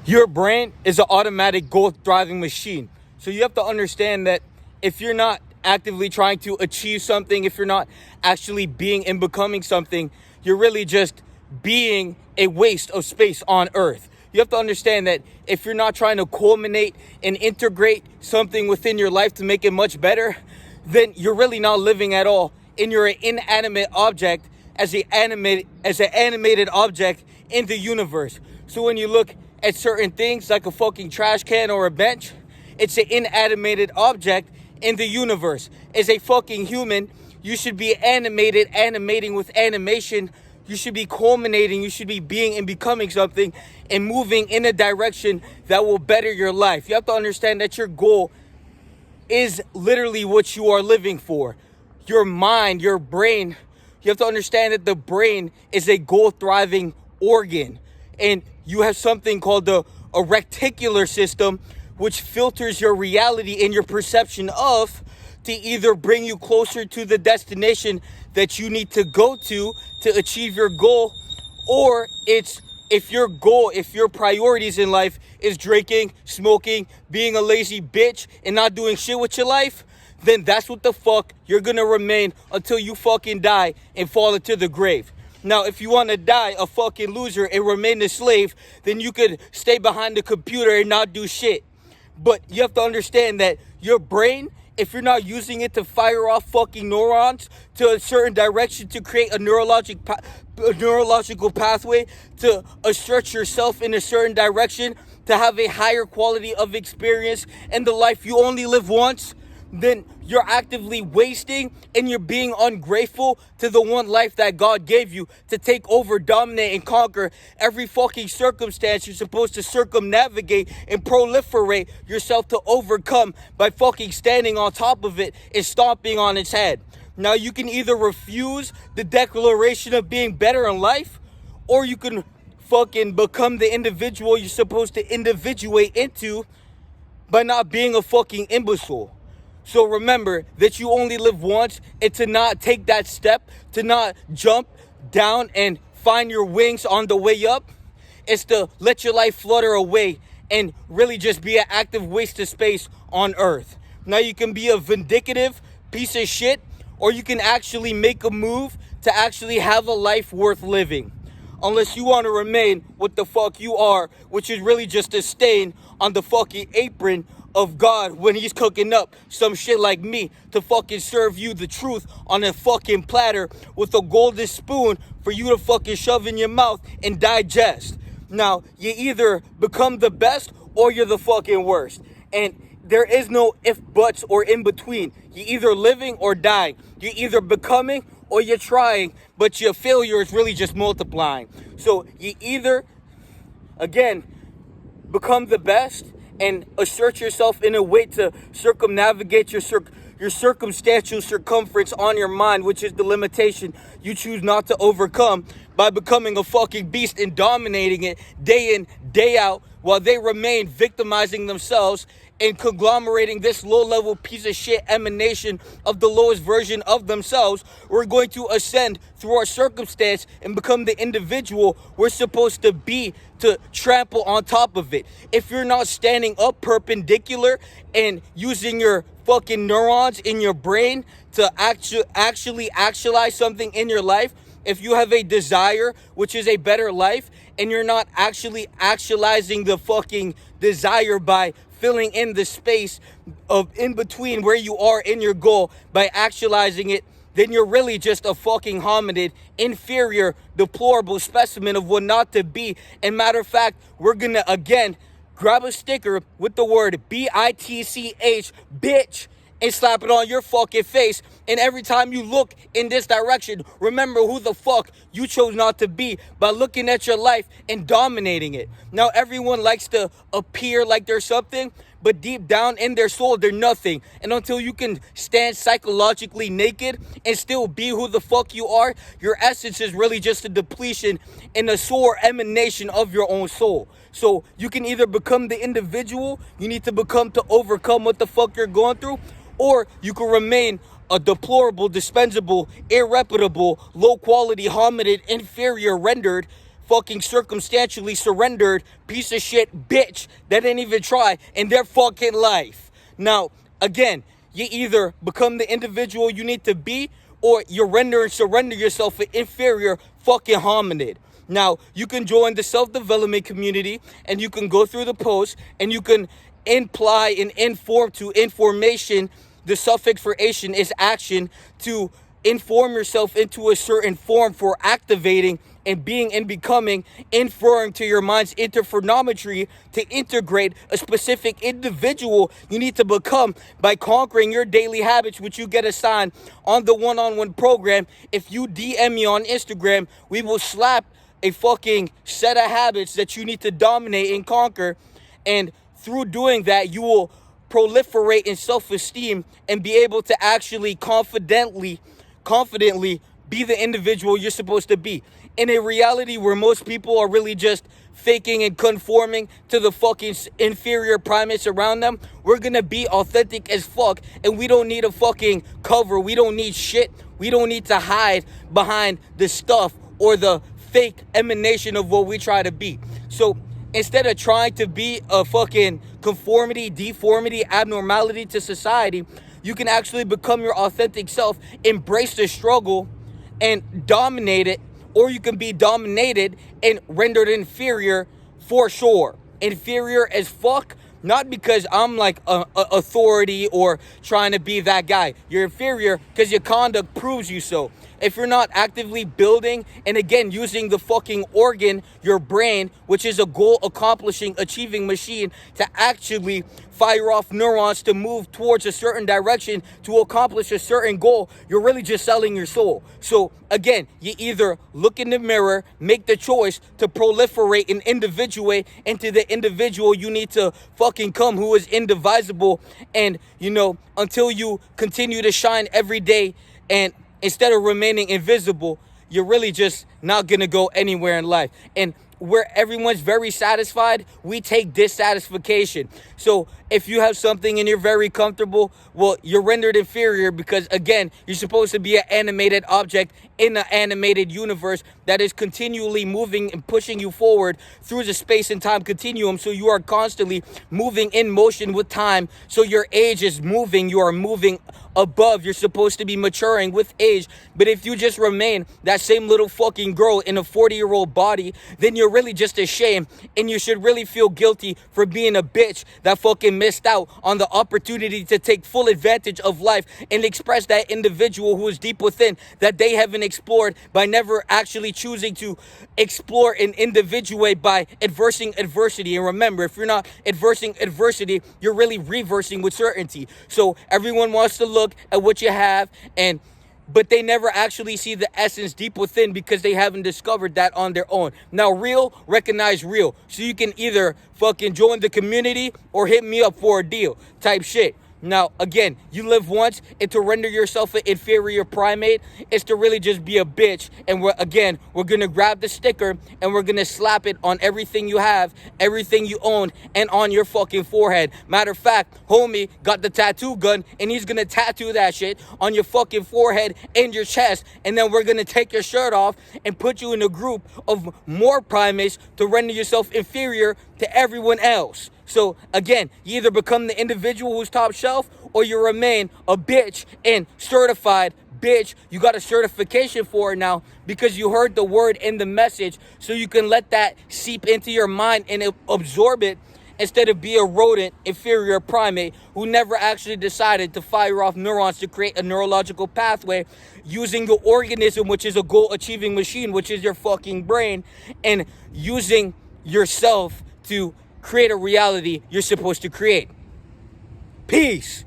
Your brain is an automatic goal-driving machine. So you have to understand that if you're not actively trying to achieve something, if you're not actually being and becoming something, you're really just being a waste of space on Earth. You have to understand that if you're not trying to culminate and integrate something within your life to make it much better, then you're really not living at all. And you're an inanimate object as an animated object in the universe. So when you look at certain things like a fucking trash can or a bench, it's an inanimated object in the universe. As a fucking human, you should be animating with animation. You should be culminating, you should be being and becoming something and moving in a direction that will better your life. You have to understand that your goal is literally what you are living for. Your mind, your brain, you have to understand that the brain is a goal-thriving organ. And you have something called a reticular system, which filters your reality and your perception of to either bring you closer to the destination that you need to go to achieve your goal, or it's if your priorities in life is drinking, smoking, being a lazy bitch, and not doing shit with your life, then that's what the fuck you're gonna remain until you fucking die and fall into the grave. Now, if you want to die a fucking loser and remain a slave, then you could stay behind the computer and not do shit. But you have to understand that your brain, if you're not using it to fire off fucking neurons to a certain direction to create a neurological pathway to assert yourself in a certain direction to have a higher quality of experience in the life you only live once, then you're actively wasting and you're being ungrateful to the one life that God gave you to take over, dominate, and conquer every fucking circumstance you're supposed to circumnavigate and proliferate yourself to overcome by fucking standing on top of it and stomping on its head. Now, you can either refuse the declaration of being better in life, or you can fucking become the individual you're supposed to individuate into by not being a fucking imbecile. So remember that you only live once, and to not take that step, to not jump down and find your wings on the way up, is to let your life flutter away and really just be an active waste of space on Earth. Now, you can be a vindictive piece of shit, or you can actually make a move to actually have a life worth living. Unless you want to remain what the fuck you are, which is really just a stain on the fucking apron of God when he's cooking up some shit like me to fucking serve you the truth on a fucking platter with a golden spoon for you to fucking shove in your mouth and digest. Now, you either become the best or you're the fucking worst. And there is no if, buts, or in between. You're either living or dying. You're either becoming or you're trying, but your failure is really just multiplying. So you either, again, become the best and assert yourself in a way to circumnavigate your circumstantial circumference on your mind, which is the limitation you choose not to overcome by becoming a fucking beast and dominating it day in, day out, while they remain victimizing themselves and conglomerating this low-level piece of shit emanation of the lowest version of themselves. We're going to ascend through our circumstance and become the individual we're supposed to be to trample on top of it. If you're not standing up perpendicular and using your fucking neurons in your brain to actually actualize something in your life, if you have a desire, which is a better life, and you're not actually actualizing the fucking desire by filling in the space of in between where you are in your goal by actualizing it, then you're really just a fucking hominid, inferior, deplorable specimen of what not to be. And matter of fact, we're gonna again grab a sticker with the word BITCH, bitch, and slap it on your fucking face. And every time you look in this direction, remember who the fuck you chose not to be by looking at your life and dominating it. Now, everyone likes to appear like they're something, but deep down in their soul, they're nothing. And until you can stand psychologically naked and still be who the fuck you are, your essence is really just a depletion and a sore emanation of your own soul. So you can either become the individual you need to become to overcome what the fuck you're going through, or you can remain a deplorable, dispensable, irreputable, low-quality, hominid, inferior, rendered fucking circumstantially surrendered piece of shit bitch that didn't even try in their fucking life. Now, again, you either become the individual you need to be, or you render and surrender yourself an inferior fucking hominid. Now, you can join the self-development community, and you can go through the posts, and you can imply and inform to information. The suffix for Asian is action, to inform yourself into a certain form for activating and being and becoming, inferring to your mind's interferometry to integrate a specific individual you need to become by conquering your daily habits, which you get assigned on the one-on-one program. If you DM me on Instagram, we will slap a fucking set of habits that you need to dominate and conquer, and through doing that, you will proliferate in self-esteem and be able to actually confidently be the individual you're supposed to be. In a reality where most people are really just faking and conforming to the fucking inferior primates around them, we're gonna be authentic as fuck, and we don't need a fucking cover. We don't need shit. We don't need to hide behind the stuff or the fake emanation of what we try to be. So instead of trying to be a fucking conformity, deformity, abnormality to society, you can actually become your authentic self, embrace the struggle, and dominate it. Or you can be dominated and rendered inferior for sure. Inferior as fuck, not because I'm like a authority or trying to be that guy. You're inferior because your conduct proves you so. If you're not actively building and again using the fucking organ, your brain, which is a goal accomplishing, achieving machine, to actually fire off neurons to move towards a certain direction to accomplish a certain goal, you're really just selling your soul. So again, you either look in the mirror, make the choice to proliferate and individuate into the individual you need to fucking come, who is indivisible, and until you continue to shine every day, and instead of remaining invisible, you're really just not gonna go anywhere in life. And where everyone's very satisfied, we take dissatisfaction. So if you have something and you're very comfortable, well, you're rendered inferior because, again, you're supposed to be an animated object in an animated universe that is continually moving and pushing you forward through the space and time continuum. So you are constantly moving in motion with time. So your age is moving. You are moving above. You're supposed to be maturing with age. But if you just remain that same little fucking girl in a 40-year-old body, then you're really just ashamed, and you should really feel guilty for being a bitch that fucking missed out on the opportunity to take full advantage of life and express that individual who is deep within that they haven't explored by never actually choosing to explore and individuate by adversing adversity. And remember, if you're not adversing adversity, you're really reversing with certainty. So everyone wants to look at what you have, but they never actually see the essence deep within because they haven't discovered that on their own. Now, real, recognize real. So you can either fucking join the community or hit me up for a deal type shit. Now, again, you live once, and to render yourself an inferior primate is to really just be a bitch. And we're going to grab the sticker and we're going to slap it on everything you have, everything you own, and on your fucking forehead. Matter of fact, homie got the tattoo gun, and he's going to tattoo that shit on your fucking forehead and your chest. And then we're going to take your shirt off and put you in a group of more primates to render yourself inferior to everyone else. So again, you either become the individual who's top shelf, or you remain a bitch and certified bitch. You got a certification for it now because you heard the word in the message, so you can let that seep into your mind and absorb it, instead of be a rodent, inferior primate who never actually decided to fire off neurons to create a neurological pathway using your organism, which is a goal-achieving machine, which is your fucking brain, and using yourself to create a reality you're supposed to create. Peace.